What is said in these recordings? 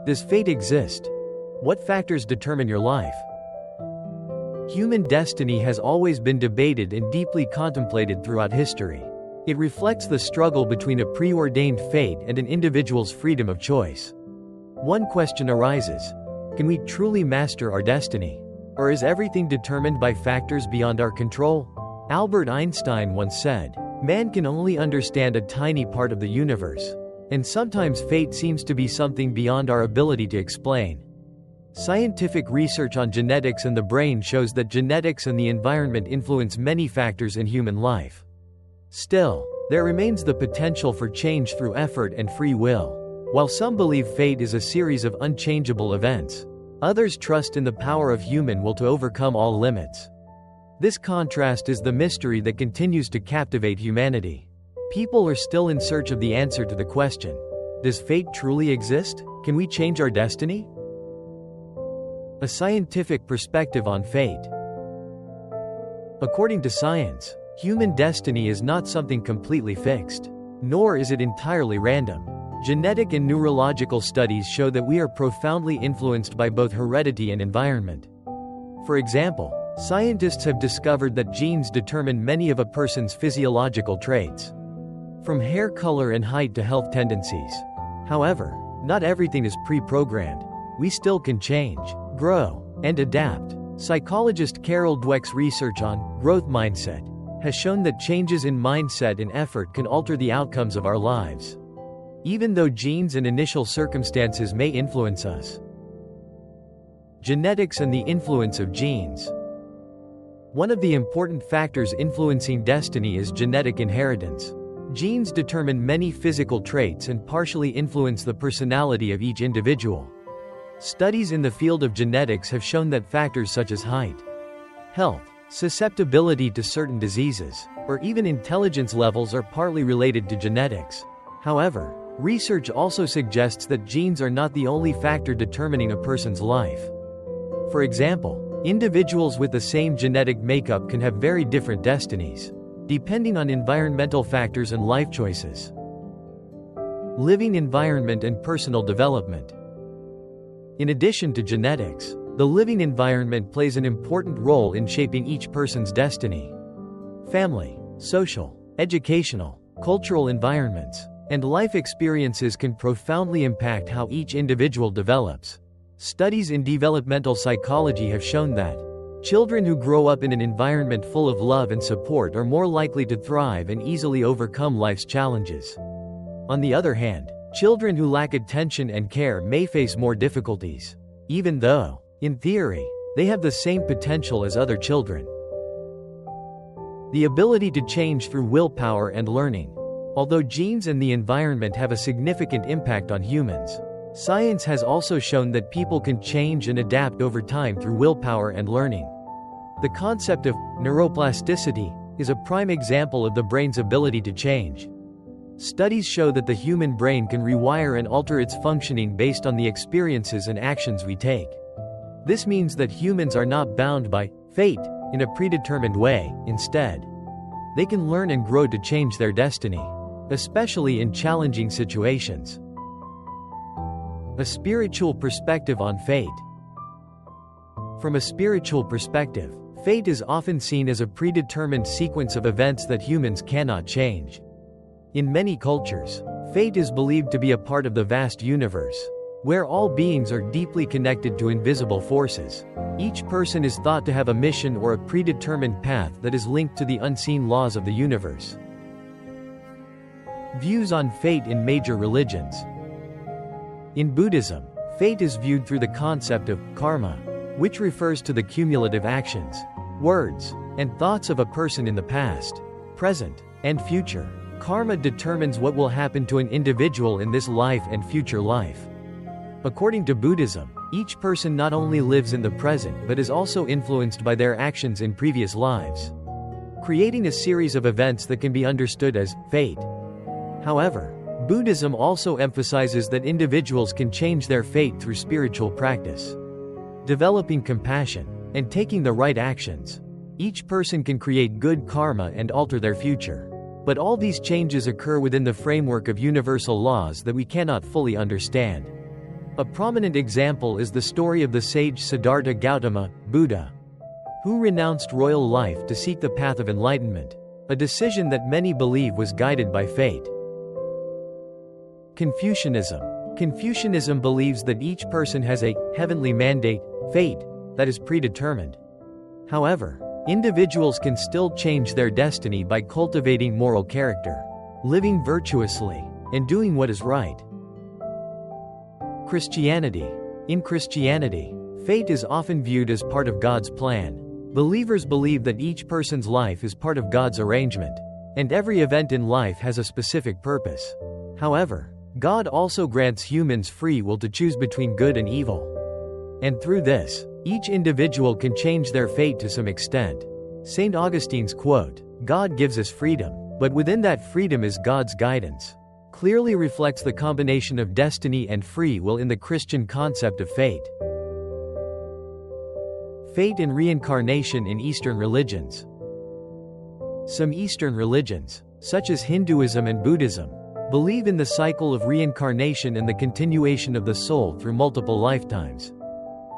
Does fate exist? What factors determine your life? Human destiny has always been debated and deeply contemplated throughout history. It reflects the struggle between a preordained fate and an individual's freedom of choice. One question arises: can we truly master our destiny? Or is everything determined by factors beyond our control? Albert Einstein once said, "Man can only understand a tiny part of the universe, and sometimes fate seems to be something beyond our ability to explain." Scientific research on genetics and the brain shows that genetics and the environment influence many factors in human life. Still, there remains the potential for change through effort and free will. While some believe fate is a series of unchangeable events, others trust in the power of human will to overcome all limits. This contrast is the mystery that continues to captivate humanity. People are still in search of the answer to the question: does fate truly exist? Can we change our destiny? A scientific perspective on fate. According to science, human destiny is not something completely fixed, nor is it entirely random. Genetic and neurological studies show that we are profoundly influenced by both heredity and environment. For example, scientists have discovered that genes determine many of a person's physiological traits, from hair color and height to health tendencies. However, not everything is pre-programmed. We still can change, grow, and adapt. Psychologist Carol Dweck's research on growth mindset has shown that changes in mindset and effort can alter the outcomes of our lives, even though genes and initial circumstances may influence us. Genetics and the influence of genes. One of the important factors influencing destiny is genetic inheritance. Genes determine many physical traits and partially influence the personality of each individual. Studies in the field of genetics have shown that factors such as height, health, susceptibility to certain diseases, or even intelligence levels are partly related to genetics. However, research also suggests that genes are not the only factor determining a person's life. For example, individuals with the same genetic makeup can have very different destinies, depending on environmental factors and life choices. Living environment and personal development. In addition to genetics, the living environment plays an important role in shaping each person's destiny. Family, social, educational, cultural environments, and life experiences can profoundly impact how each individual develops. Studies in developmental psychology have shown that children who grow up in an environment full of love and support are more likely to thrive and easily overcome life's challenges. On the other hand, children who lack attention and care may face more difficulties, even though, in theory, they have the same potential as other children. The ability to change through willpower and learning. Although genes and the environment have a significant impact on humans, science has also shown that people can change and adapt over time through willpower and learning. The concept of neuroplasticity is a prime example of the brain's ability to change. Studies show that the human brain can rewire and alter its functioning based on the experiences and actions we take. This means that humans are not bound by fate in a predetermined way. Instead, they can learn and grow to change their destiny, especially in challenging situations. A spiritual perspective on fate. From a spiritual perspective, fate is often seen as a predetermined sequence of events that humans cannot change. In many cultures, fate is believed to be a part of the vast universe, where all beings are deeply connected to invisible forces. Each person is thought to have a mission or a predetermined path that is linked to the unseen laws of the universe. Views on fate in major religions. In Buddhism, fate is viewed through the concept of karma, which refers to the cumulative actions, words, and thoughts of a person in the past, present, and future. Karma determines what will happen to an individual in this life and future life. According to Buddhism, each person not only lives in the present but is also influenced by their actions in previous lives, creating a series of events that can be understood as fate. However, Buddhism also emphasizes that individuals can change their fate through spiritual practice, developing compassion, and taking the right actions. Each person can create good karma and alter their future. But all these changes occur within the framework of universal laws that we cannot fully understand. A prominent example is the story of the sage Siddhartha Gautama, Buddha, who renounced royal life to seek the path of enlightenment, a decision that many believe was guided by fate. Confucianism. Confucianism believes that each person has a heavenly mandate, fate, that is predetermined. However, individuals can still change their destiny by cultivating moral character, living virtuously, and doing what is right. Christianity. In Christianity, fate is often viewed as part of God's plan. Believers believe that each person's life is part of God's arrangement, and every event in life has a specific purpose. However, God also grants humans free will to choose between good and evil. And through this, each individual can change their fate to some extent. St. Augustine's quote, "God gives us freedom, but within that freedom is God's guidance," clearly reflects the combination of destiny and free will in the Christian concept of fate. Fate and reincarnation in Eastern religions. Some Eastern religions, such as Hinduism and Buddhism, believe in the cycle of reincarnation and the continuation of the soul through multiple lifetimes.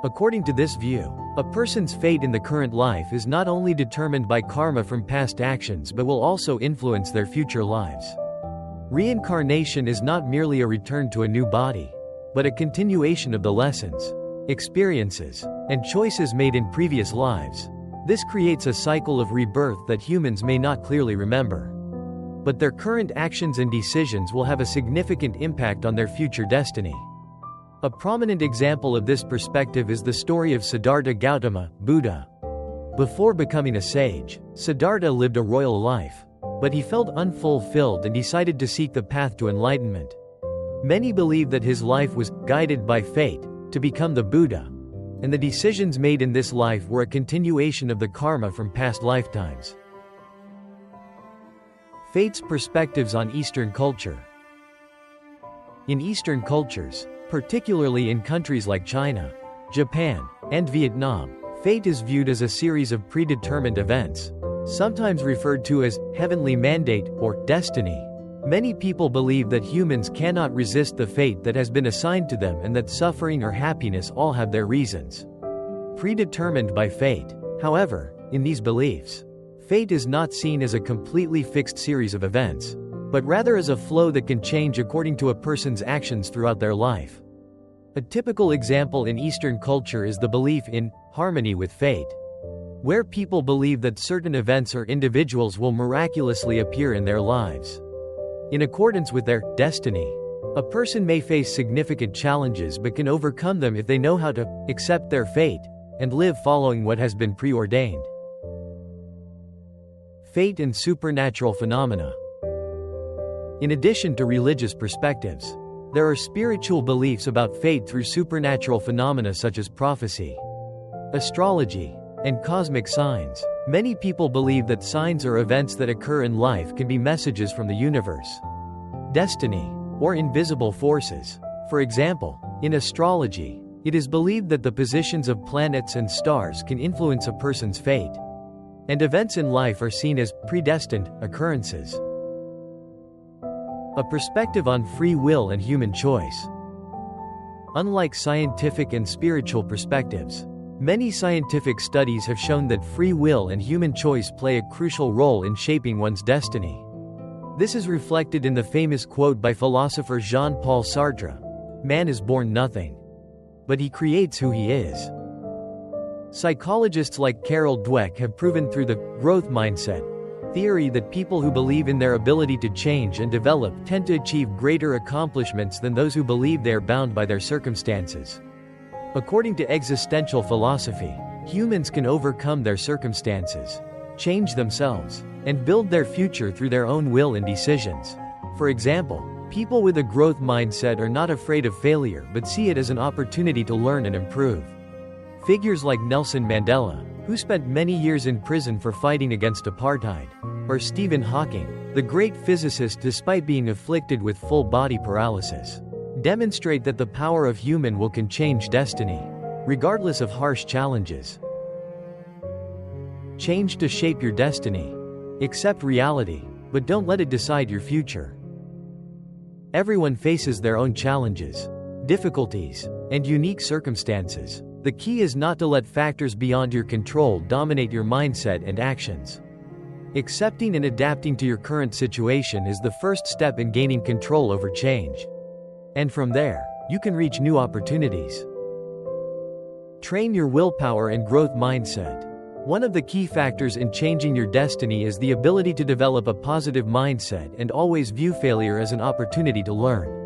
According to this view, a person's fate in the current life is not only determined by karma from past actions but will also influence their future lives. Reincarnation is not merely a return to a new body, but a continuation of the lessons, experiences, and choices made in previous lives. This creates a cycle of rebirth that humans may not clearly remember, but their current actions and decisions will have a significant impact on their future destiny. A prominent example of this perspective is the story of Siddhartha Gautama, Buddha. Before becoming a sage, Siddhartha lived a royal life, but he felt unfulfilled and decided to seek the path to enlightenment. Many believe that his life was guided by fate to become the Buddha, and the decisions made in this life were a continuation of the karma from past lifetimes. Fate's perspectives on Eastern culture. In Eastern cultures, particularly in countries like China, Japan, and Vietnam, fate is viewed as a series of predetermined events, sometimes referred to as heavenly mandate or destiny. Many people believe that humans cannot resist the fate that has been assigned to them and that suffering or happiness all have their reasons predetermined by fate. However, in these beliefs, fate is not seen as a completely fixed series of events, but rather as a flow that can change according to a person's actions throughout their life. A typical example in Eastern culture is the belief in harmony with fate, where people believe that certain events or individuals will miraculously appear in their lives in accordance with their destiny. A person may face significant challenges but can overcome them if they know how to accept their fate and live following what has been preordained. Fate and supernatural phenomena. In addition to religious perspectives, there are spiritual beliefs about fate through supernatural phenomena such as prophecy, astrology, and cosmic signs. Many people believe that signs or events that occur in life can be messages from the universe, destiny, or invisible forces. For example, in astrology, it is believed that the positions of planets and stars can influence a person's fate, and events in life are seen as predestined occurrences. A perspective on free will and human choice. Unlike scientific and spiritual perspectives, many scientific studies have shown that free will and human choice play a crucial role in shaping one's destiny. This is reflected in the famous quote by philosopher Jean-Paul Sartre, "Man is born nothing, but he creates who he is." Psychologists like Carol Dweck have proven through the growth mindset theory that people who believe in their ability to change and develop tend to achieve greater accomplishments than those who believe they are bound by their circumstances. According to existential philosophy, humans can overcome their circumstances, change themselves, and build their future through their own will and decisions. For example, people with a growth mindset are not afraid of failure but see it as an opportunity to learn and improve. Figures like Nelson Mandela, who spent many years in prison for fighting against apartheid, or Stephen Hawking, the great physicist despite being afflicted with full body paralysis, demonstrate that the power of human will can change destiny, regardless of harsh challenges. Change to shape your destiny. Accept reality, but don't let it decide your future. Everyone faces their own challenges. difficulties, and unique circumstances. The key is not to let factors beyond your control dominate your mindset and actions. Accepting and adapting to your current situation is the first step in gaining control over change. And from there, you can reach new opportunities. Train your willpower and growth mindset. One of the key factors in changing your destiny is the ability to develop a positive mindset and always view failure as an opportunity to learn.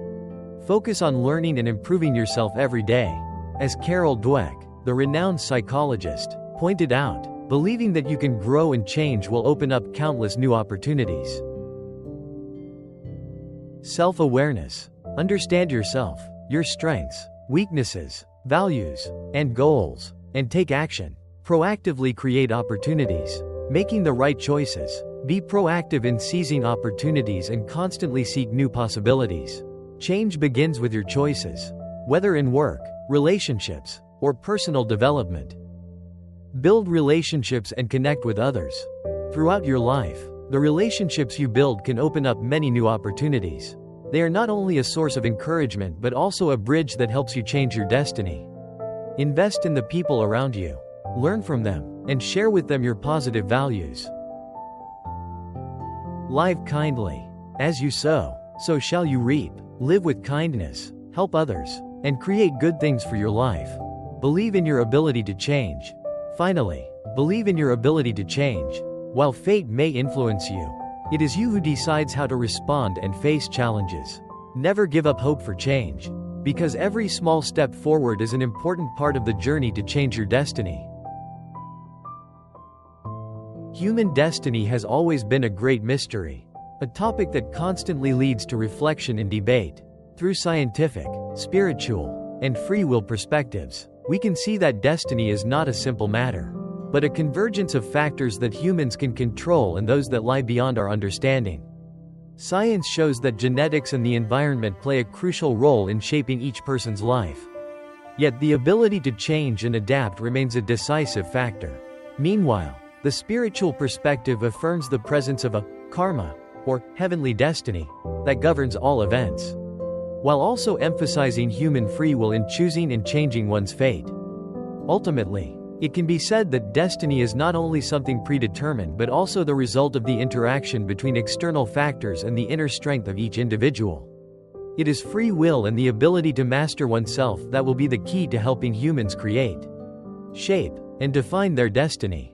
Focus on learning and improving yourself every day. As Carol Dweck, the renowned psychologist, pointed out, believing that you can grow and change will open up countless new opportunities. Self-awareness. Understand yourself, your strengths, weaknesses, values, and goals, and take action. Proactively create opportunities. Making the right choices. Be proactive in seizing opportunities and constantly seek new possibilities. Change begins with your choices, whether in work, relationships, or personal development. Build relationships and connect with others. Throughout your life, the relationships you build can open up many new opportunities. They are not only a source of encouragement but also a bridge that helps you change your destiny. Invest in the people around you. Learn from them, and share with them your positive values. Live kindly. As you sow, so shall you reap. Live with kindness, help others, and create good things for your life. Believe in your ability to change. Finally, believe in your ability to change. While fate may influence you, it is you who decides how to respond and face challenges. Never give up hope for change, because every small step forward is an important part of the journey to change your destiny. Human destiny has always been a great mystery, a topic that constantly leads to reflection and debate. Through scientific, spiritual, and free will perspectives, we can see that destiny is not a simple matter, but a convergence of factors that humans can control and those that lie beyond our understanding. Science shows that genetics and the environment play a crucial role in shaping each person's life. Yet the ability to change and adapt remains a decisive factor. Meanwhile, the spiritual perspective affirms the presence of a karma, or heavenly destiny, that governs all events, while also emphasizing human free will in choosing and changing one's fate. Ultimately, it can be said that destiny is not only something predetermined but also the result of the interaction between external factors and the inner strength of each individual. It is free will and the ability to master oneself that will be the key to helping humans create, shape, and define their destiny.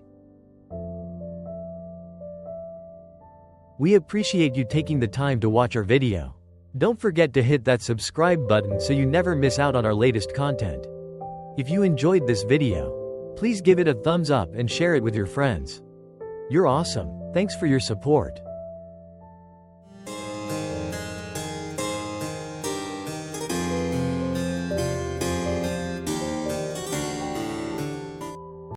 We appreciate you taking the time to watch our video. Don't forget to hit that subscribe button so you never miss out on our latest content. If you enjoyed this video, please give it a thumbs up and share it with your friends. You're awesome. Thanks for your support.